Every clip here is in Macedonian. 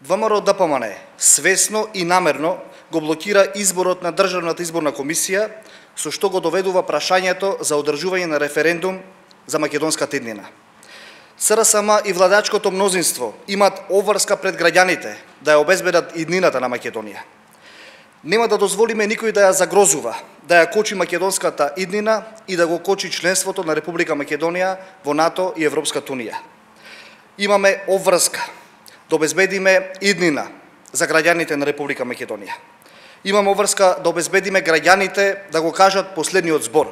ВМРО-ДПМН свесно и намерно го блокира изборот на Државната изборна комисија, со што го доведува прашањето за одржување на референдум за македонската иднина. СРСМ и владачкото мнозинство имат обврска пред граѓаните да ја обезбедат иднината на Македонија. Нема да дозволиме никој да ја загрозува, да ја кочи македонската иднина и да го кочи членството на Република Македонија во НАТО и Европската унија. Имаме обврска да обезбедиме иднина за граѓаните на Република Македонија. Имаме обврска да обезбедиме граѓаните да го кажат последниот збор.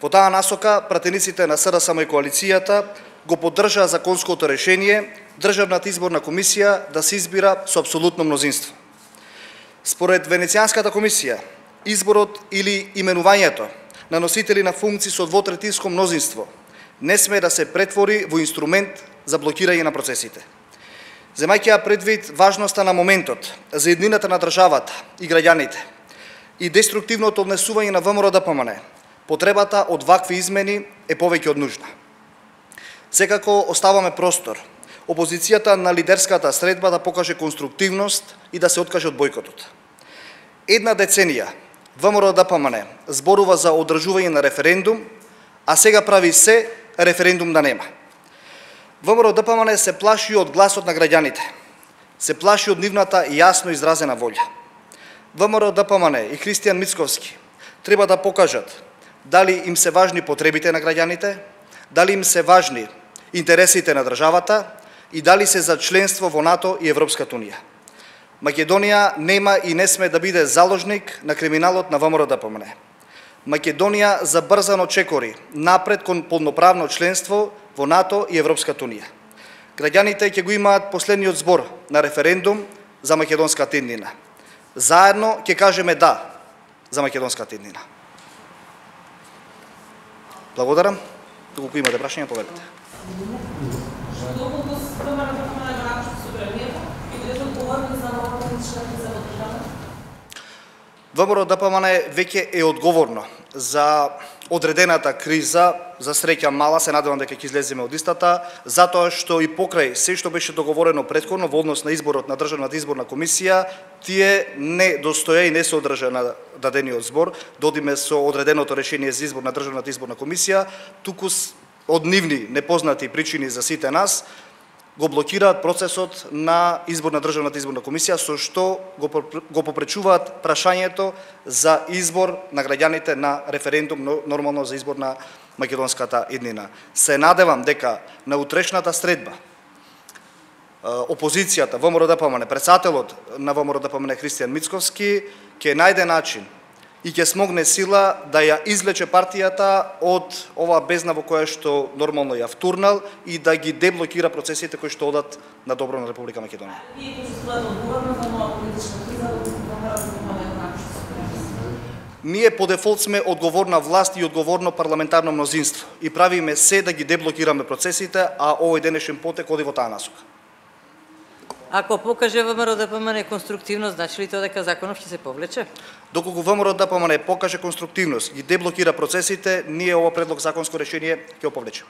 Во таа насока, пратениците на СРСМ и коалицијата го поддржаа законското решение Државната изборна комисија да се избира со апсолутно мнозинство. Според Венецијанската комисија, изборот или именувањето на носители на функции со двотретинско мнозинство не сме да се претвори во инструмент за блокирање на процесите. Земајќи ја предвид важноста на моментот за еднината на државата и граѓаните и деструктивното однесување на ВМРО-ДПМН, потребата од вакви измени е повеќе од нужна. Секако оставаме простор опозицијата на лидерската средба да покаже конструктивност и да се откаже од бојкотот. Една деценија ВМРО-ДПМН зборува за одржување на референдум, а сега прави се референдум да нема. ВМРО-ДПМН се плаши од гласот на граѓаните, се плаши од нивната јасно изразена волја. ВМРО-ДПМН и Христијан Мицковски треба да покажат дали им се важни потребите на граѓаните, дали им се важни интересите на државата и дали се за членство во НАТО и Европската унија. Македонија нема и не сме да биде заложник на криминалот на ВМРО-ДПМН. Македонија забрзано чекори напред кон полноправно членство во НАТО и Европската унија. Граѓаните ќе го имаат последниот збор на референдум за македонската иднина. Заедно ќе кажеме да за македонската иднина. Благодарам. Доколку имате прашања, поверите. ВМРО-ДПМН веќе е одговорно за одредената криза, за среќа мала, се надевам дека ќе излеземе од истата, затоа што и покрај се што беше договорено претходно во однос на изборот на Државната изборна комисија, тие не достоја и не се одржа на дадениот збор, додиме со одреденото решение за избор на Државната изборна комисија, туку од нивни непознати причини за сите нас, го блокираат процесот на избор на Државната изборна комисија, со што го попречуваат прашањето за избор на граѓаните на референдум, нормално за избор на македонската иднина. Се надевам дека на утрешната средба опозицијата, ВМРО-ДПМН, председателот на ВМРО-ДПМН Христијан Мицковски ќе најде начин и ќе смогне сила да ја извлече партијата од оваа бездна во која што нормално ја втурнал и да ги деблокира процесите кои што одат на добро на Република Македонија. Ние по дефолт сме одговорна власт и одговорно парламентарно мнозинство и правиме се да ги деблокираме процесите, а овој денешен потек оди во таа насока. Ако покаже ВМРО-ДПМН конструктивност, значи ли тоа дека законот ќе се повлече? Доколку ВМРО-ДПМН покаже конструктивност и деблокира процесите, ние ова предлог законско решение ќе го повлечеме.